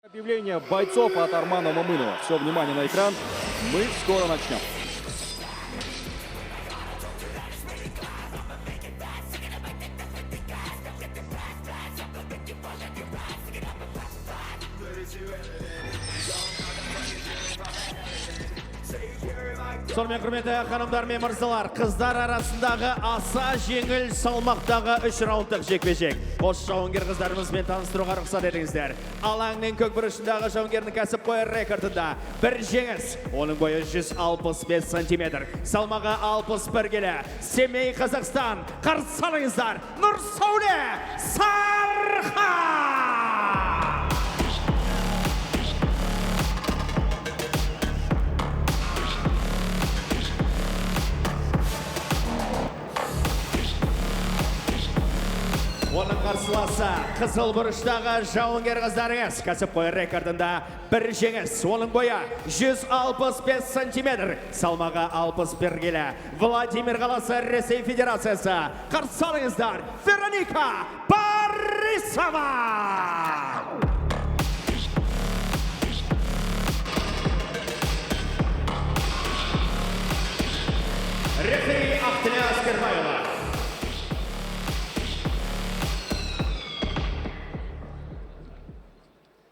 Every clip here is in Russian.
Объявление бойцов от Армана Мамынова. Все, внимание на экран. Мы скоро начнем. Сонымен құрметті ханымдар мен мырзалар, қыздар арасындағы аса жеңіл салмақтағы 3 раундтық жекпе-жек. Қос жауынгер қыздарымызбен таныстыруға рұқсат етіңіздер. Алаңның көкбұрышындағы жауынгердің кәсіпқой рекордында бір жеңіс. Оның бойы 165 сантиметр. Салмағы 61 келі. Семей, Қазақстан. Қарсы алыңыздар. Нұрсәуле Сархан! Оның қарсыласы қызыл бұрыштағы жауынгер қыздарыңыз. Кәсіпқой рекордында бір жеңіс. Оның бойы 165 сантиметр. Салмағы 61 келі. Владимир қаласы, Ресей Федерациясы. Қарсы алыңыздар, Вероника Борисова! Рефери Ақтіле Аскербаева.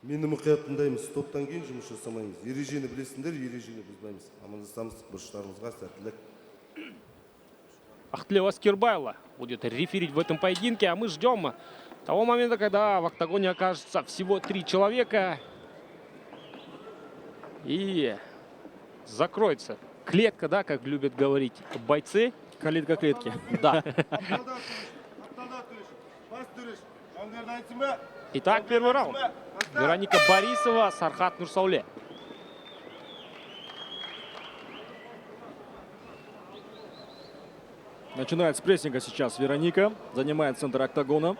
Мені мұқият тыңдаймыз, топтан кейін жұмыс жасамаймыз. Ережені білесіңдер, ережені бұзбаймыз. Амандасамыз, бұрыштарымызға сәттілік. Ақтіле Аскербаева будет реферить в этом поединке, а мы ждем того момента, когда в октагоне окажется всего 3 человека и закроется клетка, да, как любят говорить бойцы. Калитка клетки. Да. Итак, первый раунд. Вероника Борисова, Сархат Нурсауле. Начинает с прессинга сейчас Вероника. Занимает центр октагона.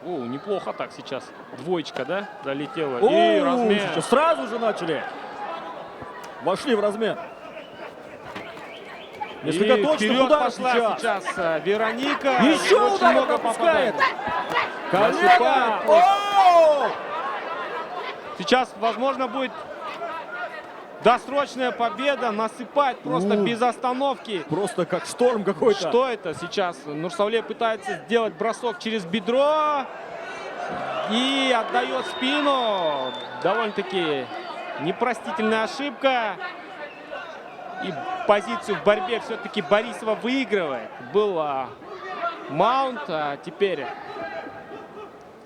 О, неплохо так сейчас. Двоечка, да, залетела. И размен. Сейчас сразу же начали. Вошли в размен. Несколько точных вперед ударов пошла сейчас Вероника. Еще Очень удар много пропускает. попадает. Колено! Наступает. Сейчас, возможно, будет досрочная победа. Насыпать просто без остановки. Просто как шторм какой-то. Что это сейчас? Нурсауле пытается сделать бросок через бедро. И отдает спину. Довольно-таки непростительная ошибка. И позицию в борьбе все-таки Борисова выигрывает. Был маунт, а теперь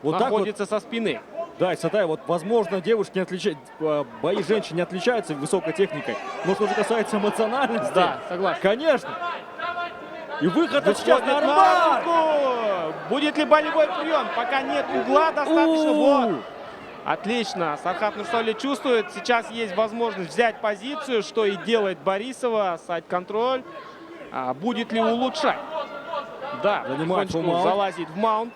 Вот находится со спины. Да, и Сатай, вот возможно, девушки не отличают, бои женщин не отличаются высокой техникой. Но что же касается эмоциональности, Да, согласен. конечно. И выход сейчас Выходит на на армбар. руку. Будет ли болевой прием? Пока нет угла достаточно. Вот. Отлично. Сархат Нурсауле чувствует. Сейчас есть возможность взять позицию, что и делает Борисова. Сайд-контроль. Будет ли улучшать? Да, Занимает потихонечку фулл-маунт. залазит в маунт.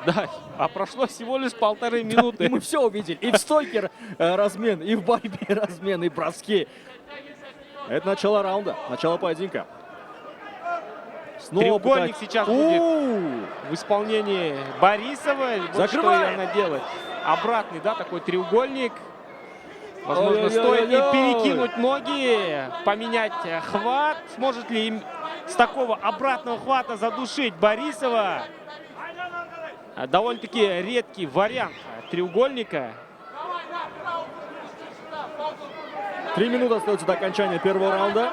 Да, а прошло всего лишь 1,5 минуты. И мы все увидели. И в стойке размен, и в борьбе размен, и броски. Это начало раунда, начало поединка. Снова Треугольник сейчас будет У-у-у. в исполнении Борисовой. Вот что Закрывает. она делает. Обратный, да, такой треугольник. Возможно, Ой-ой-ой-ой-ой. стоит ей перекинуть ноги, поменять хват. Сможет ли им с такого обратного хвата задушить Борисова? Довольно-таки редкий вариант треугольника. 3 минуты остается до окончания первого раунда.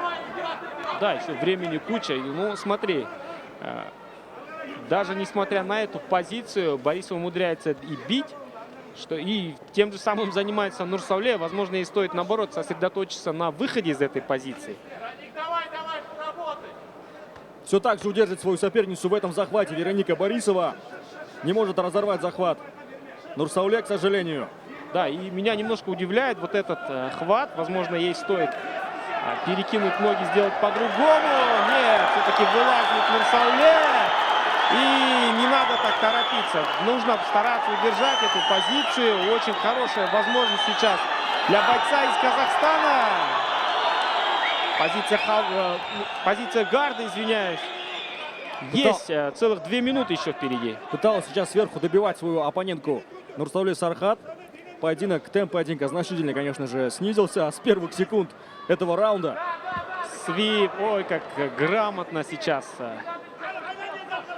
Да, еще времени куча. Ну, смотри, даже несмотря на эту позицию, Борисов умудряется и бить, что и тем же самым занимается Нурсауле. Возможно, ей стоит, наоборот, сосредоточиться на выходе из этой позиции. Все так же удержит свою соперницу в этом захвате. Вероника Борисова не может разорвать захват. Нурсауле, к сожалению. Да, и меня немножко удивляет вот этот хват. Возможно, ей стоит перекинуть ноги, сделать по-другому. Нет, все-таки вылазит Нурсауле. И не надо так торопиться. Нужно стараться удержать эту позицию. Очень хорошая возможность сейчас для бойца из Казахстана. Позиция гарда, извиняюсь. Есть целых 2 минуты еще впереди. Пыталась сейчас сверху добивать свою оппонентку Нурсауле Сархат. Поединок, темп поединка значительно, конечно же, снизился с первых секунд этого раунда. Свип, ой, как грамотно сейчас.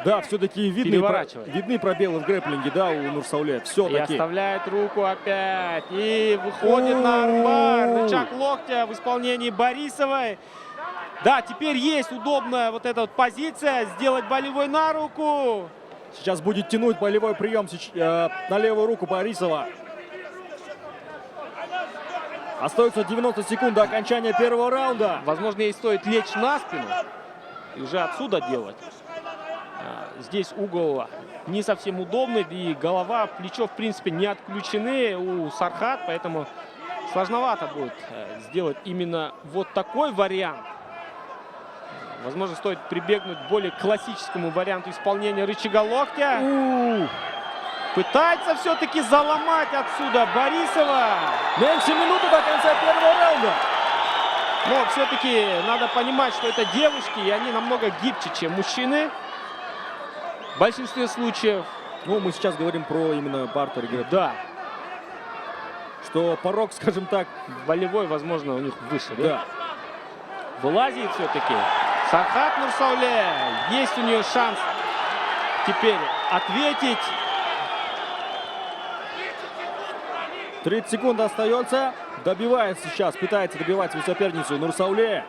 Да, все-таки Переворачивает. видны пробелы в грэпплинге, да, у Нурсауле. И Все-таки. оставляет руку опять. И выходит на армбар. Рычаг локтя в исполнении Борисовой. Да, теперь есть удобная вот эта вот позиция. Сделать болевой на руку. Сейчас будет тянуть болевой прием на левую руку Борисова. Остается 90 секунд до окончания первого раунда. Возможно, ей стоит лечь на спину и уже отсюда делать. Здесь угол не совсем удобный, и голова, плечо, в принципе, не отключены у Сархат, поэтому сложновато будет сделать именно вот такой вариант. Возможно, стоит прибегнуть к более классическому варианту исполнения рычага локтя. Пытается все-таки заломать отсюда Борисова. Меньше минуты до конца первого раунда. Но все-таки надо понимать, что это девушки, и они намного гибче, чем мужчины. В большинстве случаев. Ну, мы сейчас говорим про именно бартер игры. Да, Что порог, скажем так, волевой, возможно, у них выше. Да? да. Вылазит все-таки Сархат Нурсауле. Есть у нее шанс теперь ответить. 30 секунд остается. Добивает сейчас, пытается добивать свою соперницу Нурсауле.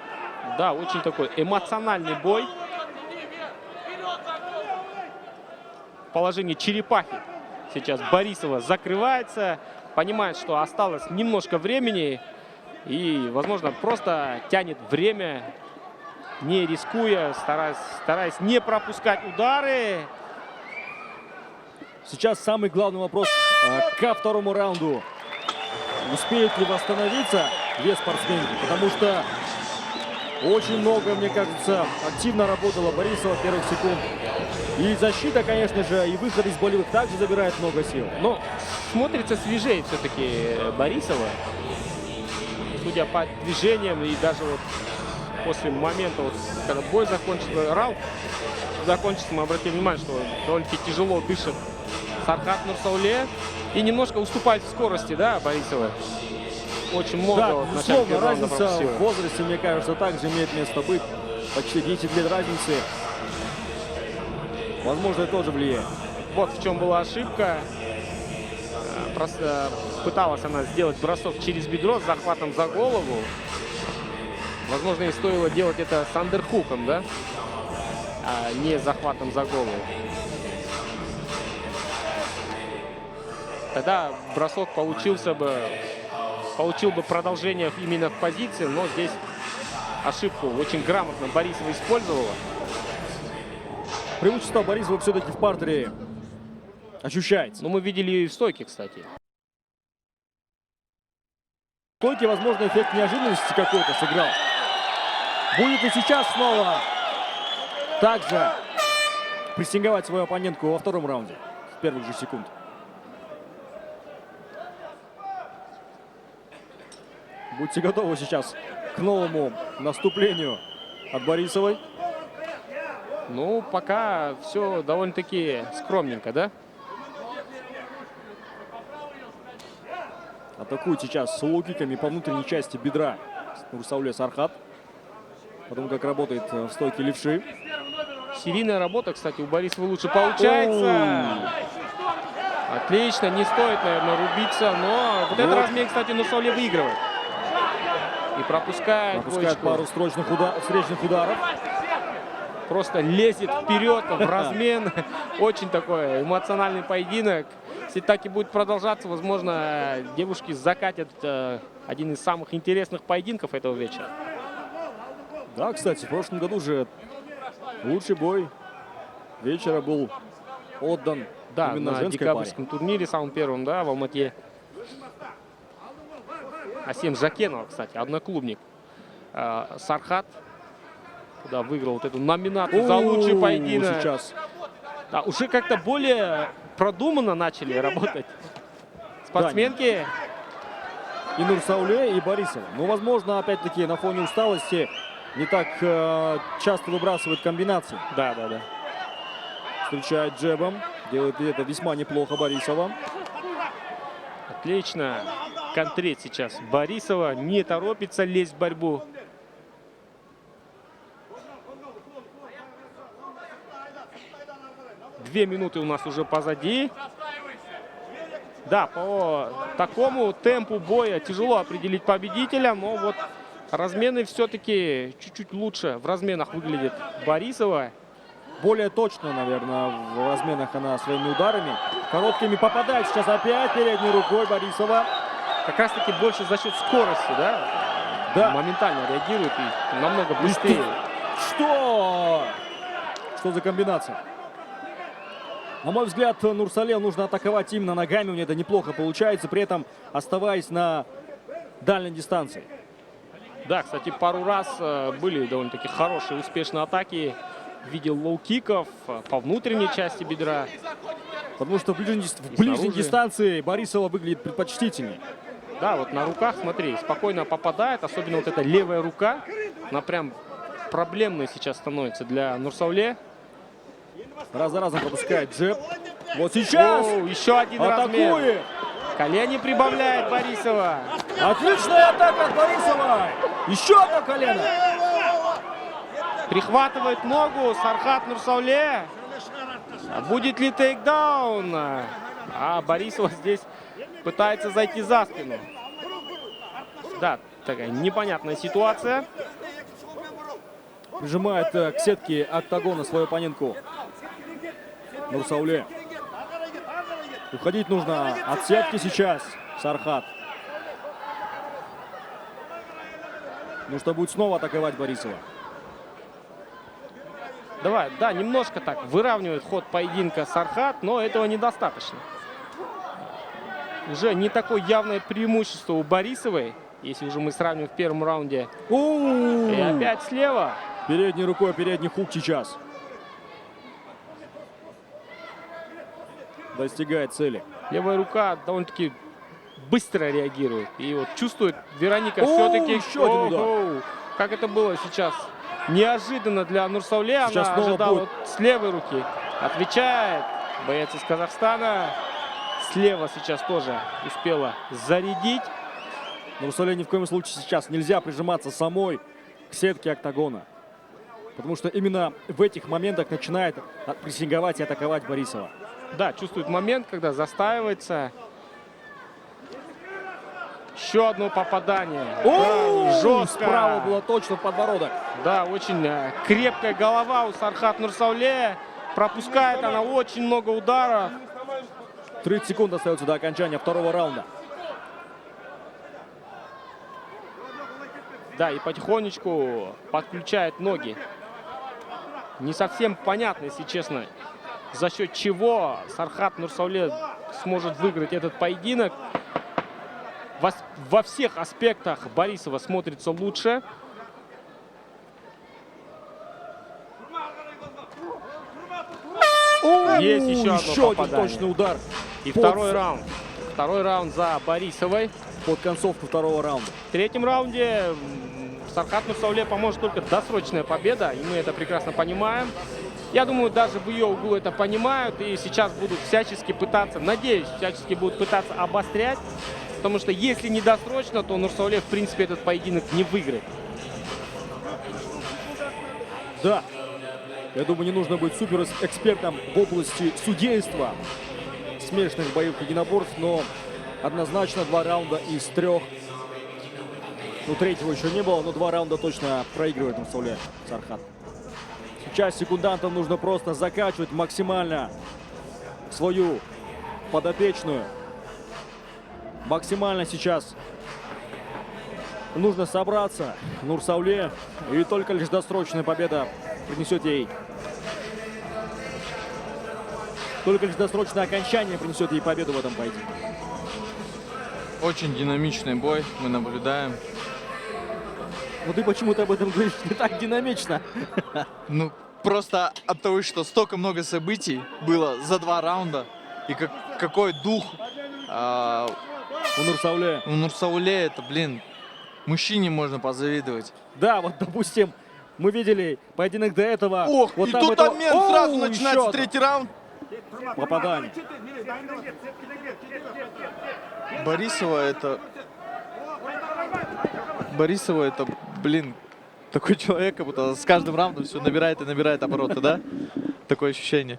Да, очень такой эмоциональный бой. Положение черепахи. Сейчас Борисова закрывается. Понимает, что осталось немножко времени. И, возможно, просто тянет время, не рискуя, стараясь не пропускать удары. Сейчас самый главный вопрос ко второму раунду. Успеет ли восстановиться две спортсменки? Потому что очень много, мне кажется, активно работала Борисова первых секунд. И защита, конечно же, и выход из болевых также забирает много сил. Но смотрится свежее все-таки Борисова. Судя по движениям и даже вот после момента, вот, когда бой закончится, раунд закончится, мы обратили внимание, что довольно-таки тяжело дышит Сархат Нурсауле и немножко уступает в скорости, да, Борисова. Очень много. Да, вот в начале безусловно, первого раунда разница пропустила. в возрасте, мне кажется, также имеет место быть. Почти 10 лет разницы. Возможно, это тоже влияет. Вот в чем была ошибка. Просто пыталась она сделать бросок через бедро с захватом за голову. Возможно, ей стоило делать это с андерхуком, да? А не захватом за голову. Тогда бросок получил бы продолжение именно в позиции, но здесь ошибку очень грамотно Борисова использовала. Преимущество Борисова все-таки в партере ощущается. Но мы видели ее и в стойке, кстати. В стойке, возможно, эффект неожиданности какой-то сыграл. Будет и сейчас снова также прессинговать свою оппонентку во втором раунде с первых же секунд. Будьте готовы сейчас к новому наступлению от Борисовой. Ну, пока все довольно-таки скромненько, да? Атакует сейчас с лоу-киками по внутренней части бедра Нурсауле Сархат. Потому как работает в стойке левши. Серийная работа, кстати, у Борисова лучше получается. Отлично, не стоит, наверное, рубиться, но вот этот размен, кстати, Нурсауле выигрывает. И пропускает пару встречных ударов. Просто лезет вперед в размен. Очень такой эмоциональный поединок. Если так и будет продолжаться, возможно, девушки закатят один из самых интересных поединков этого вечера. Да, кстати, в прошлом году же лучший бой вечера был отдан именно на женской декабрьском турнире, самым первым, да, в Алмате. Асем Жакенова, кстати, одноклубник Сархат, куда выиграл вот эту номинацию за лучший поединок. Сейчас. Да, уже как-то более продуманно начали работать спортсменки. И Нурсауле, и Борисова. Ну, возможно, опять-таки, на фоне усталости не так часто выбрасывают комбинации. Да. Встречает джебом. Делает это весьма неплохо Борисова. Отлично. Контрит сейчас Борисова. Не торопится лезть в борьбу. Две минуты у нас уже позади. Да, по такому темпу боя тяжело определить победителя, но вот размены все-таки чуть-чуть лучше в разменах выглядит Борисова. Более точно, наверное, в разменах она своими ударами. Короткими попадает. Сейчас опять передней рукой Борисова. Как раз таки больше за счет скорости, да? Да. Моментально реагирует и намного быстрее. Что? Что за комбинация? На мой взгляд, Нурсале нужно атаковать именно ногами. У нее это неплохо получается, при этом оставаясь на дальней дистанции. Да, кстати, пару раз были довольно-таки хорошие, успешные атаки в виде лоу-киков по внутренней части бедра. Потому что в ближней снаружи. дистанции Борисова выглядит предпочтительнее. Да, вот на руках, смотри, спокойно попадает. Особенно вот эта левая рука. Она прям проблемной сейчас становится для Нурсауле. Раз за разом пропускает джеб. Вот сейчас Оу, еще один размен. атакует. Колени прибавляет Борисова. Отличная атака от Борисова. Еще одно колено. Прихватывает ногу Сархат Нурсауле. Будет ли тейкдаун? А Борисова здесь пытается зайти за спину. Да, такая непонятная ситуация. Прижимает к сетке октагона свою оппонентку Нурсауле. Уходить нужно от сетки сейчас Сархат. Ну что, будет снова атаковать Борисова. Давай, да, немножко так выравнивает ход поединка Сархат, но этого недостаточно. Уже не такое явное преимущество у Борисовой, если уже мы сравним в первом раунде. И опять слева. Передней рукой, передний хук сейчас. Достигает цели. Левая рука довольно-таки быстро реагирует. И вот чувствует Вероника все-таки... еще один удар. Ого, как это было сейчас. Неожиданно для Нурсауле. Сейчас Она снова ожидала будет. вот с левой руки. Отвечает боец из Казахстана. Слева сейчас тоже успела зарядить. Нурсауле ни в коем случае сейчас нельзя прижиматься самой к сетке октагона. Потому что именно в этих моментах начинает прессинговать и атаковать Борисова. Да, чувствует момент, когда застаивается. Еще одно попадание. Да, жестко. Справа было точно в подбородок. Да, очень крепкая голова у Сархат Нурсауле. Пропускает она очень много ударов. 30 секунд остается до окончания второго раунда. Да, и потихонечку подключает ноги. Не совсем понятно, если честно, за счет чего Сархат Нурсауле сможет выиграть этот поединок. Во всех аспектах Борисова смотрится лучше. Есть еще одно один попадание. точный удар. И Под- второй раунд. Второй раунд за Борисовой. Под концовку второго раунда. В третьем раунде Сархат Нурсауле поможет только досрочная победа. И мы это прекрасно понимаем. Я думаю, даже в ее углу это понимают. И сейчас будут всячески пытаться, надеюсь, всячески будут пытаться обострять. Потому что если не досрочно, то Нурсауле, в принципе, этот поединок не выиграет. Да. Я думаю, не нужно быть супер экспертом в области судейства смешанных боевых единоборств, но однозначно 2 раунда из 3. Ну, третьего еще не было, но 2 раунда точно проигрывает Нурсауле Сархат. Сейчас секундантам нужно просто закачивать максимально свою подопечную. Максимально сейчас нужно собраться Нурсауле, и только лишь досрочная победа принесет ей. Только лишь досрочное окончание принесет ей победу в этом поединке. Очень динамичный бой мы наблюдаем. Но ты почему-то об этом говоришь не так динамично. Ну, просто от того, что столько много событий было за 2 раунда. И какой дух У Нурсауле. у Нурсауле, это, блин, мужчине можно позавидовать. Да, вот, допустим, Мы видели поединок до этого. Ох, вот и там тут это- обмен Оу, сразу еще начинается одно. третий раунд. Попадание. Борисова это, блин, такой человек, как будто с каждым раундом все набирает и набирает обороты, да? Такое ощущение.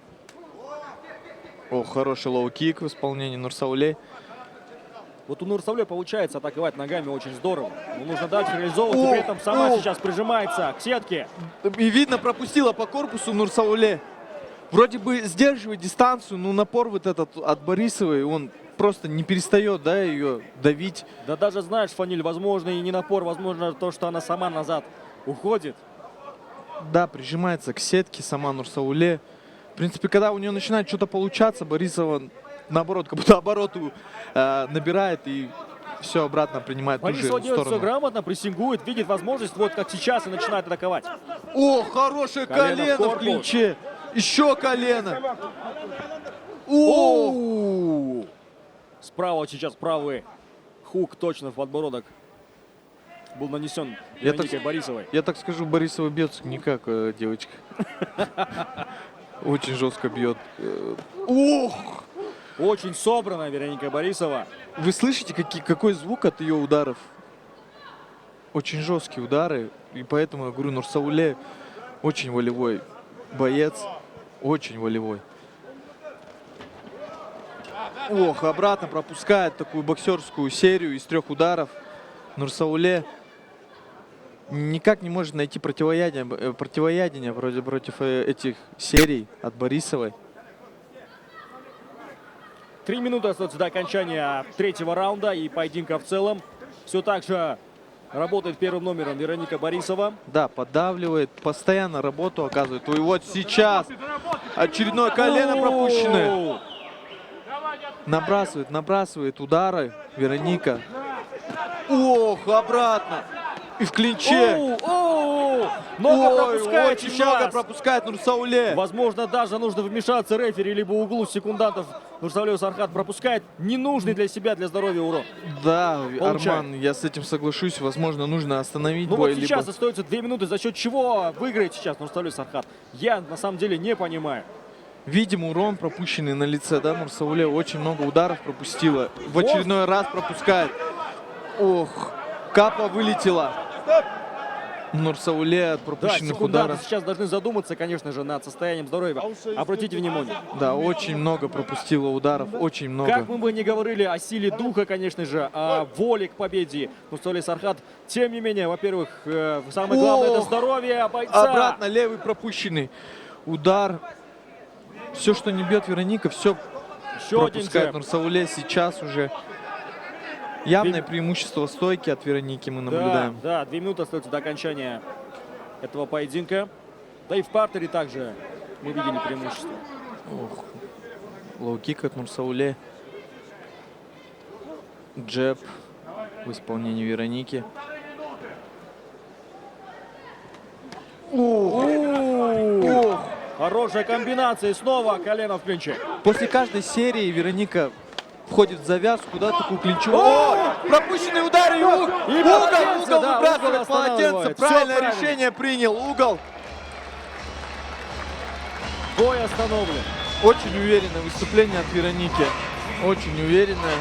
О, хороший лоу-кик в исполнении Нурсауле. Вот у Нурсауле получается атаковать ногами очень здорово. Но нужно дальше реализовывать, и при этом сама сейчас прижимается к сетке. И видно, пропустила по корпусу Нурсауле. Вроде бы сдерживает дистанцию, но напор вот этот от Борисовой, он просто не перестает, да, ее давить. Да даже, знаешь, Фаниль, возможно, и не напор, возможно, то, что она сама назад уходит. Да, прижимается к сетке сама Нурсауле. В принципе, когда у нее начинает что-то получаться, Борисова, наоборот, как будто обороты набирает и все обратно принимает в ту же Борисова делает все сторону. грамотно, прессингует, видит возможность, вот как сейчас, и начинает атаковать. О, хорошее Колено в колено в корпус. клинче. Еще колено. О, Оу! Справа сейчас правый хук точно в подбородок был нанесен Я так- Вероникой Борисовой. я так скажу, Борисова бьется не как девочка. Очень жестко бьет. Ох! Очень собрана Вероника Борисова. Вы слышите, какой звук от ее ударов? Очень жесткие удары. И поэтому я говорю, Нурсауле очень волевой боец. Очень волевой. Ох, обратно пропускает такую боксерскую серию из 3 ударов. Нурсауле никак не может найти противоядие вроде против этих серий от Борисовой. 3 минуты остается до окончания 3-го раунда и поединка в целом. Все так же работает первым номером Вероника Борисова. Да, поддавливает, постоянно работу оказывает. И вот сейчас очередное колено пропущенное. Оу! Набрасывает удары Вероника. Ох, обратно. И в клинче. Оу! Оу! Много пропускает очень сейчас. много пропускает Нурсауле. Возможно, даже нужно вмешаться рефери, либо углу секундантов. Нурсауле Сархат пропускает ненужный для себя, для здоровья урон. Да, Получает. Арман, я с этим соглашусь. Возможно, нужно остановить Ну бой. вот сейчас либо... остается 2 минуты, за счет чего выиграет сейчас Нурсауле Сархат. Я на самом деле не понимаю. Видим урон пропущенный на лице, да, Нурсауле очень много ударов пропустила. В очередной раз пропускает. Ох, капа вылетела. Нурсауле от Да, пропущенных секунданты ударов. сейчас должны задуматься, конечно же, над состоянием здоровья. Обратите внимание. Да, очень много пропустила ударов, очень много. Как мы бы ни говорили о силе духа, конечно же, о воле к победе Нурсауле Сархат, тем не менее, во-первых, самое главное это Ох! здоровье бойца. Обратно левый пропущенный удар. Все, что не бьет Вероника, все Еще один пропускает джеб. Нурсауле. Сейчас уже явное преимущество стойки от Вероники мы наблюдаем. Да, 2 минуты остается до окончания этого поединка. Да и в партере также мы видели преимущество. Ох, лоу-кик от Нурсауле. Джеб в исполнении Вероники. Ох. Хорошая комбинация. И снова колено в клинче. После каждой серии Вероника входит в завязку, да, такую клинчевую. О! Пропущенный удар и угол полотенце, да, выбрасывает угол полотенце. останавливает. Правильное Всё правильно. решение принял. Угол. Бой остановлен. Очень уверенное выступление от Вероники. Очень уверенное.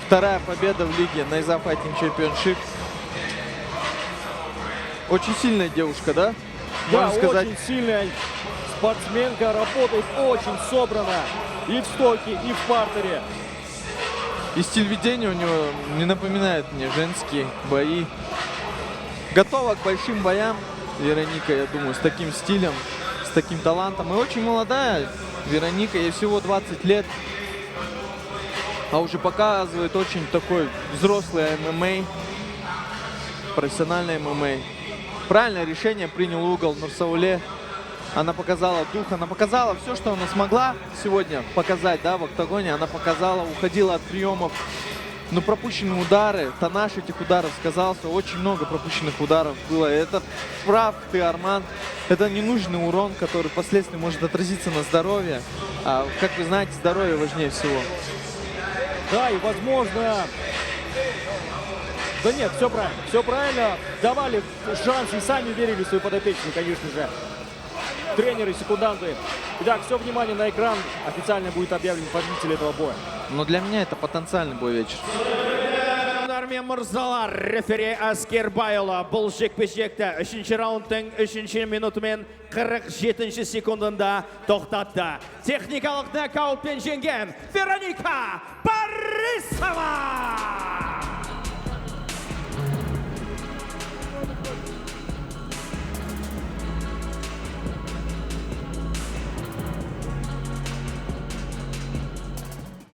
Вторая победа в лиге Найза Fighting Championship. Очень сильная девушка, да? Да, Можно сказать. очень сильная спортсменка, работает очень собрано. И в стойке, и в партере. И стиль ведения у него не напоминает мне женские бои. Готова к большим боям Вероника, я думаю, с таким стилем, с таким талантом. И очень молодая Вероника, ей всего 20 лет. А уже показывает очень такой взрослый ММА, профессиональный ММА. Правильное решение принял угол Нурсауле. Она показала дух, она показала все, что она смогла сегодня показать, да, в октагоне. Она показала, уходила от приемов. Но пропущенные удары, тоннаж этих ударов сказался. Очень много пропущенных ударов было. Это прав ты, Арман. Это ненужный урон, который впоследствии может отразиться на здоровье. А, как вы знаете, здоровье важнее всего. Да, и возможно, Да нет, все правильно. Все правильно. Давали шанс и сами верили в свою подопечную, конечно же. Тренеры, секунданты. Итак, все внимание на экран. Официально будет объявлен победитель этого боя. Но для меня это потенциальный бой вечера. Мен мырзалар, рефери Аскербайұлы бұл жекпе-жекті 3-ші раундтың 3-ші минуты мен 47-ші секундында тоқтатты. Техникалық нокаутпен жеңген Вероника Борисова!